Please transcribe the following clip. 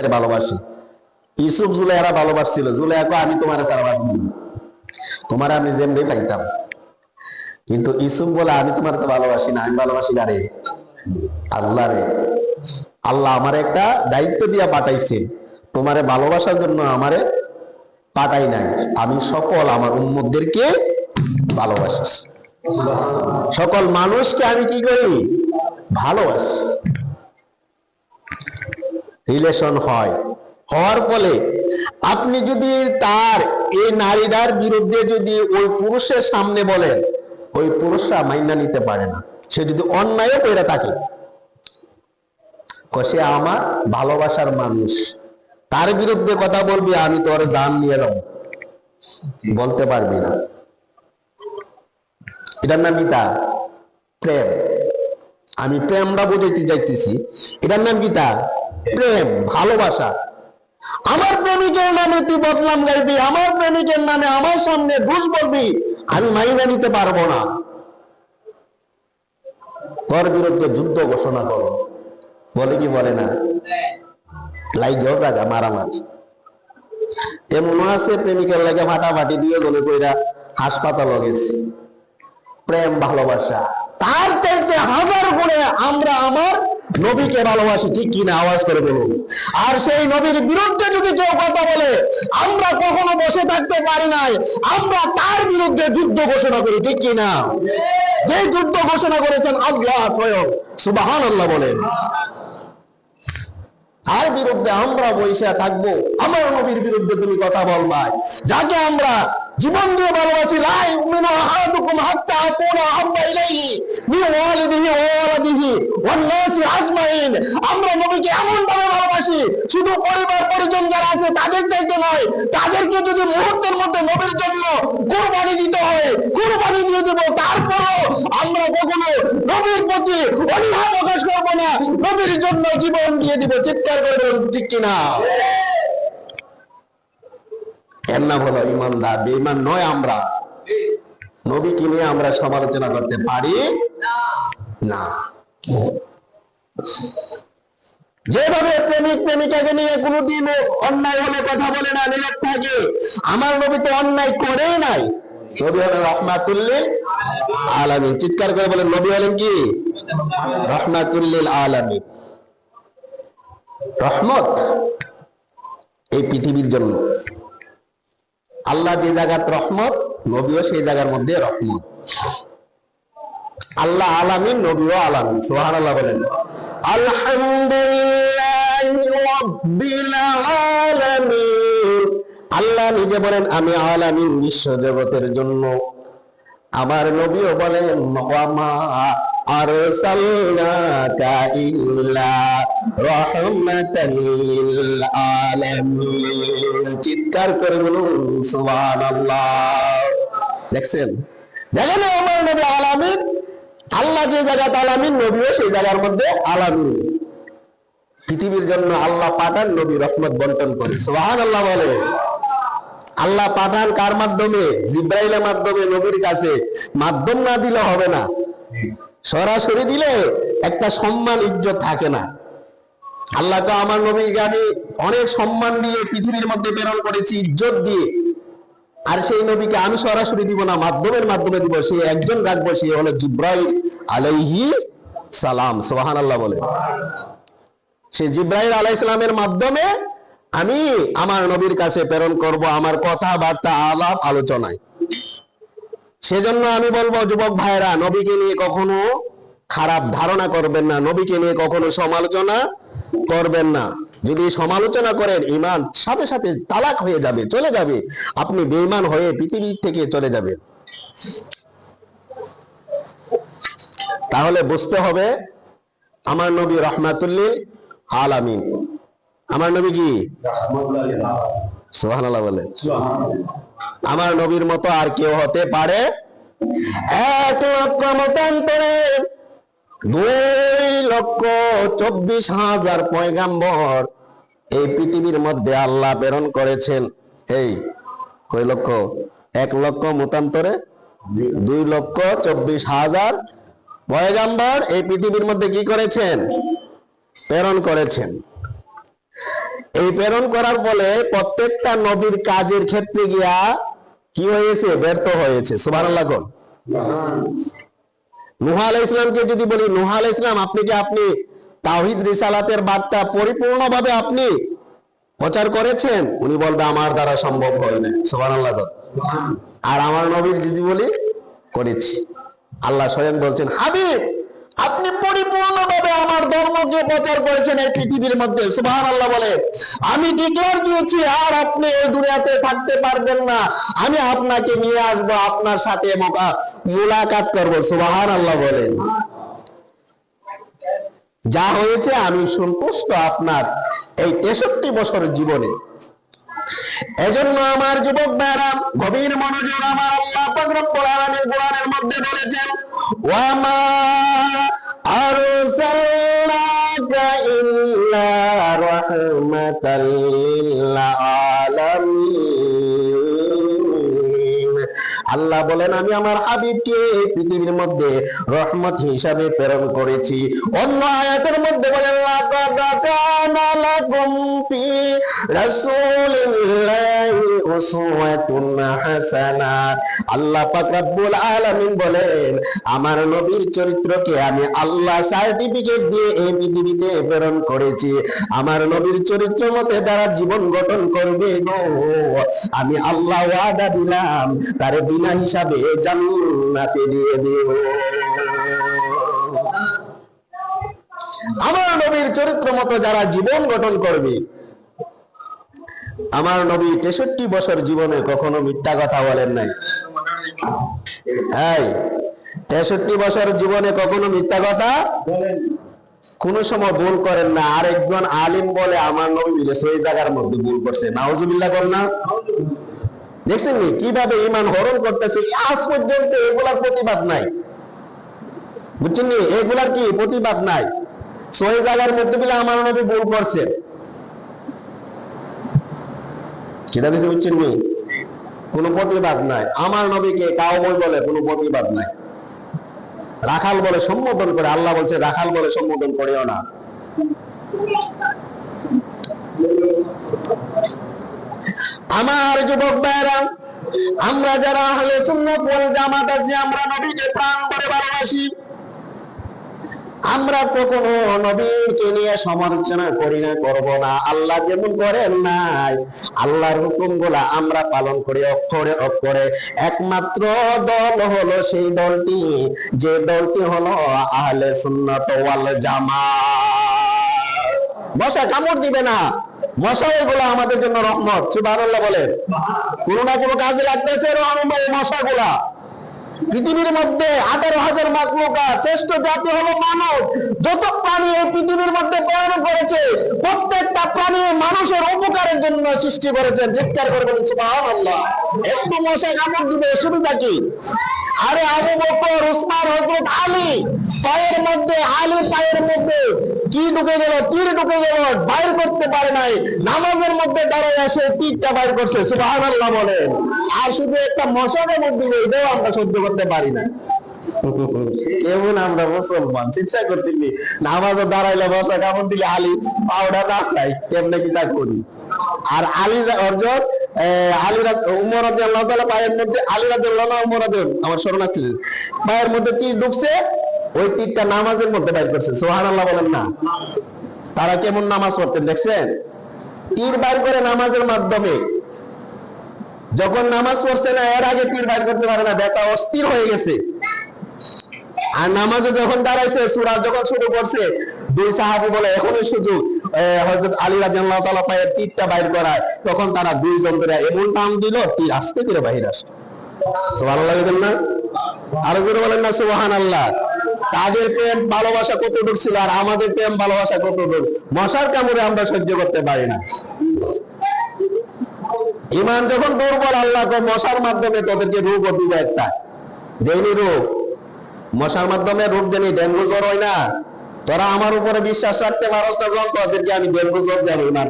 ভালোবাসি। ইউসুফ জুলাইরা ভালোবাসছিল, জুলাইয়া আমি তোমার ছাড়া বাঁচব না, তোমার আমি যেমনি পাইতাম। কিন্তু ইউসুফ বলে আমি তোমার তো ভালোবাসি না, আমি ভালোবাসি কারে? আল্লাহ রে। আল্লাহ আমার একটা দায়িত্ব দিয়া পাঠাইছে, তোমারে ভালোবাসার জন্য আমারে পাঠাই নাই, আমি সকল আমার উম্মতদেরকে ভালোবাসি, সকল মানুষকে আমি কি করি? ভালোবাসি। রিলেশন হয়, হওয়ার ফলে আপনি যদি তার এই নারীটার বিরুদ্ধে যদি ওই পুরুষের সামনে বলেন, ওই পুরুষরা মাইনা নিতে পারে না। সে যদি অন্যায়ও করে থাকে, সে আমার ভালোবাসার মানুষ, তার বিরুদ্ধে কথা বলবি আমি তোর জান নিয়ে যাব, বলতে পারবি না। এটার নাম গীতা প্রেম। আমি প্রেমটা বুঝাইতে যাইতেছি, এটার নাম গীতা প্রেম, ভালোবাসা। আমার প্রেমিকের নামে তুই বদনাম গাইবি, আমার প্রেমিকের নামে আমার সামনে দোষ বলবি, আমি মাইনা নিতে পারবো না। তোর বিরুদ্ধে যুদ্ধ ঘোষণা করো, বলে কি বলে না? লাইগেও জায়গা মারামারি। এমন আছে প্রেমিকের লাগে ফাটাফাটি দিয়ে গলে কইরা হাসপাতাল গেছে। প্রেম ভালোবাসা, তার চাইতে হাজার গুণে আমরা আমার নবীকে ভালোবাসি, ঠিক কিনা? আওয়াজ করে বলুন। আর সেই নবীর বিরুদ্ধে যদি কেউ কথা বলে, আমরা কখনো বসে থাকতে পারি নাই, আমরা তার বিরুদ্ধে যুদ্ধ ঘোষণা করি, ঠিক কিনা? যে যুদ্ধ ঘোষণা করেছেন আল্লাহ স্বয়ং, সুবহানাল্লাহ বলেন। তার বিরুদ্ধে আমরা বসে থাকবো, আমার নবীর বিরুদ্ধে তুমি কথা বলবা, যাকে আমরা জীবন দিয়ে ভালোবাসি। লা ইউমিনু আহাদুকুম হাত্তা আকুনা আহাব্বা ইলাইহি মিন ওয়ালিদিহি ওয়া ওয়ালাদিহি ওয়ান নাসি আজমাইন। আমরা নবীকে এমন ভাবে ভালোবাসি, শুধু পরিবার পরিজন যারা আছে তাদের চাইতে নয়, তাদেরকে যদি মুহূর্তের মধ্যে নবীর জন্য কুরবানি দিতে হয়, কুরবানি দিয়ে দেব। তারপরও আমরা কখনো নবীর প্রতি অনীহা প্রকাশ করবো না, নবীর জন্য জীবন দিয়ে দিব। চিৎকার করে বলুন, ঠিক কিনা? এর নাম হলো ইমানদার। বেঈমান নয় আমরা। নবীকে নিয়ে আমরা সমালোচনা করতে পারি না। যেভাবে প্রেমিক প্রেমিকাকে নিয়ে কোনোদিন অন্যায় হলে কথা বলে না, নীরব থাকে, আমার নবী তো অন্যায় করেই নাই। নবী হলেন রাহমাতুল লিল আলামিন। চিৎকার করে বলেন, নবী হলেন কি? রাহমাতুল লিল আলামিন। রহমত এই পৃথিবীর জন্য। আল্লাহ যে জায়গার রহমত, নবীও সেই জায়গার মধ্যে রহমত। আল্লাহ আলামিন, নবীও আলামিন। সুবহানাল্লাহ বলেন। আলহামদুলিল্লাহি রাব্বিল আলামিন। আল্লাহ নিজে বলেন আমি আলামিন, বিশ্ব জগতের জন্য। আমার নবীও বলেন ওয়া মা আরসালনাকা ইল্লা রাহমাতাল লিল আলামিন। চিৎকার করে বলুন সুবহানাল্লাহ। দেখছেন, দেখেন আমার নবী আলামিন। আল্লাহ যে জায়গাতে আলামিন, নবীও সেই জায়গার মধ্যে আলামিন। পৃথিবীর জন্য আল্লাহ পাঠান, নবী রহমত বন্টন করে। সুবহানাল্লাহ বলে। আল্লাহ পাঠান কার মাধ্যমে? জিব্রাইলের মাধ্যমে নবীর কাছে। মাধ্যম না দিলে হবে না, সরাসরি দিলে একটা সম্মান ইজ্জত থাকে না। আল্লাহ তো আমার নবীকে আমি অনেক সম্মান দিয়ে পৃথিবীর মধ্যে প্রেরণ করেছি, ইজ্জত দিয়ে। আর সেই নবীকে আমি সরাসরি দিব না, মাধ্যমের মাধ্যমে দিব। সে একজন রাখবো, সে হলো জিব্রাইল আলাইহিস সালাম। সুবহানাল্লাহ বলে। সে জিব্রাইল আলাইহিস সালামের মাধ্যমে আমি আমার নবীর কাছে প্রেরণ করব, আমার কথাবার্তা আলাপ আলোচনায়। সেজন্য আমি বলবো যুবক ভাইরা, নবীকে নিয়ে কখনো খারাপ ধারণা করবেন না, নবীকে নিয়ে কখনো সমালোচনা করবেন না। যদি সমালোচনা করেন, ঈমান সাথে সাথে তালাক হয়ে যাবে, চলে যাবে। আপনি বেঈমান হয়ে পৃথিবী থেকে চলে যাবেন। তাহলে বুঝতে হবে আমার নবী রাহমাতুল লিল আলামিন। আমার নবী কি? সুবহানাল্লাহ বলে। আমার নবীর মতো আর কেউ হতে পারে? 1 লক্ষ মতান্তরে 2,24,000 পয়গাম্বর এই পৃথিবীর মধ্যে আল্লাহ প্রেরণ করেছেন। এই কয় লক্ষ? 1 লক্ষ মতান্তরে 2,24,000 পয়গাম্বর এই পৃথিবীর মধ্যে কি করেছেন? প্রেরণ করেছেন। এই প্রেরণ করার ফলে প্রত্যেকটা নবীর কাজের ক্ষেত্রে গিয়া কি হয়েছে? ব্যর্থ হয়েছে। সুবহানাল্লাহ। নূহ আলাইহিস সালামকে যদি বলি, নূহ আলাইহিস সালাম আপনি তাওহীদ রিসালাতের বার্তা পরিপূর্ণভাবে আপনি প্রচার করেছেন? উনি বলবে আমার দ্বারা সম্ভব হয় না। সুবহানাল্লাহ। আর আমার নবীর যদি বলি করেছি, আল্লাহ স্বয়ং বলছেন, হাবিব আপনি পরিপূর্ণভাবে আমার ধর্মকে প্রচার করেছেন এই পৃথিবীর মধ্যে। সুবহানাল্লাহ বলে, আমি ডিক্লেয়ার দিয়েছি আর আপনি এই দুনিয়াতে থাকতে পারবেন না, আমি আপনাকে নিয়ে আসবো, আপনার সাথে মুলাকাত করব। সুবহানাল্লাহ বলেন। যা হয়েছে আমি সন্তুষ্ট আপনার এই 63 বছর জীবনে। এজন্য আমার যুবক ভাইরা গভীর মনোযোগ, আমার আল্লাহ পাক রব্বুল আলামিন কোরআনের মধ্যে বলেছেন, ওয়া মা আরসালনাকা ইল্লা রাহমাতাল লিল আলামিন। আল্লাহ বলেন, আমি আমার হাবিবকে পৃথিবীর মধ্যে রহমত হিসাবে প্রেরণ করেছি। অন্য আয়াতের মধ্যে বলেন, লাকাদ কানা লাকুম ফি রাসূলিল্লাহি উসওয়াতুন হাসানা। আল্লাহ পাক রব্বুল আলামিন বলেন, আমার নবীর চরিত্রকে আমি আল্লাহ সার্টিফিকেট দিয়ে এই পৃথিবীতে প্রেরণ করেছি। আমার নবীর চরিত্র মতে যারা জীবন গঠন করবে গো, আমি আল্লাহ ওয়াদা দিলাম তারে বিনা হিসাবে জান্নাতে দিয়ে দেব। আমার নবীর চরিত্র মতো যারা জীবন গঠন করবে, আমার নবী 63 বছর জীবনে কখনো মিথ্যা কথা বলেন নাই। 63 বছর জীবনে কখনো মিথ্যা কথা কোন সময় ভুল করেন না। আরেকজন আলিম বলে আমার নবী সেই জায়গার মধ্যে ভুল করছে। নাউজুবিল্লাহ করেন না? দেখছেন কিভাবে ঈমান হরণ করতেছে? আজ পর্যন্ত এগুলার প্রতিবাদ নাই। বুঝছেন নি? এগুলার কি প্রতিবাদ নাই? সেই জায়গার মধ্যে বলে আমার নবী ভুল করছে। কিটা দিছে? বুঝছেন নি? কোনো প্রতিবাদ নাই। আমার নবীকে কাউবয় বলে কোনো প্রতিবাদ নাই। রাখাল বলে সম্বোধন করে। আল্লাহ বলছে রাখাল বলে সম্বোধন করিও না। আমার যুবক ভাইরা, আমরা যারা আহলে সুন্নাত ওয়াল জামাত আছি, আমরা নবীকে প্রাণ ভরে ভালোবাসি। আমরা কখনো নবীকে নিয়ে সমালোচনা করি না, করব না। আল্লাহ যেমন করেন নাই, আল্লাহর হুকুমগুলা আমরা পালন করি অক্ষরে অক্ষরে। একমাত্র দল হলো সেই দলটি, যে দলটি হলো আহলে সুন্নাত ওয়াল জামাত। মশা কামড় দিবে না, মশা এগুলো আমাদের জন্য রহমত। সুবহানাল্লাহ বলেন। কোনো না কোনো কাজে লাগতেছে মশাগুলা। পৃথিবীর মধ্যে 18,000 মাখলুকাত, শ্রেষ্ঠ জাতি হলো মানব। যত প্রাণী এই পৃথিবীর মধ্যে প্রেরণ করেছে, প্রত্যেকটা প্রাণী মানুষের উপকারের জন্য সৃষ্টি করেছেন। চিৎকার করে বলেন সুবহানাল্লাহ। একটু মশা কামড় দিবে, সুবিধা কি? আরে আবু বকর, উসমান, হযরত আলী পায়ের মধ্যে, আলী পায়ের মধ্যে কি ঢুকে গেল? তীর ঢুকে গেল, বাইর করতে পারে নাই। নামাজের মধ্যে দাঁড়ায় এসে তীরটা বাইর করছে। সুবহানাল্লাহ বলেন। আর শুধু একটা মশার মধ্যে এটাও আমরা সহ্য করতে পারি না। কেমন আমরা মুসলমান, চিন্তা করছি নামাজে দাঁড়াইলে মশা কামড় দিলে আলী পাউডার না চাই কেমনে কি তা করি। আর আলী অর্জন উমর রাদিয়াল্লাহু তাআলা পায়ের মধ্যে, আলী রাদিয়াল্লাহু না উমর রাদিয়াল্লাহু, আমার স্মরণ আছে, পায়ের মধ্যে তীর ঢুকছে, ওই তীরটা নামাজের মধ্যে বাইর করছে। সুবহানাল্লাহ বলেন না? তারা কেমন নামাজ পড়তেন দেখছেন? তীর বাইর করে নামাজের মাধ্যমে। যখন নামাজ পড়ছে না, এর আগে তীর বাইর করতে পারে না, ব্যথা অস্থির হয়ে গেছে। আর নামাজে যখন দাঁড়াইছে, সূরা যখন শুরু করছে, দুই সাহাবী বলে এখনই সুযোগ হযরত আলী রাদিয়াল্লাহু তাআলা পায়ের তীরটা বাইর করায়। তখন তারা দুইজন ধরে এমন টান দিল, তীর আস্তে করে বাইরে আসে। সুবহানাল্লাহ বলেন না? আরো জোরে বলেন না সুবহানাল্লাহ। তাদের প্রেম ভালোবাসা কতটুকু ছিল, আর আমাদের প্রেম ভালোবাসা কতটুকু। মশার কামড়ে আমরা সহ্য করতে পারি না। ঈমান যখন দুর্বল, আল্লাহ মশার মাধ্যমে তোদেরকে রোগও দিবে একটা। দেয়নি রোগ? মশার মাধ্যমে রোগ দেনি, ডেঙ্গু জ্বর হয় না? তোরা আমার উপরে বিশ্বাস রাখতে পারস না, যখন তোদেরকে আমি ডেঙ্গু জ্বর দেব না।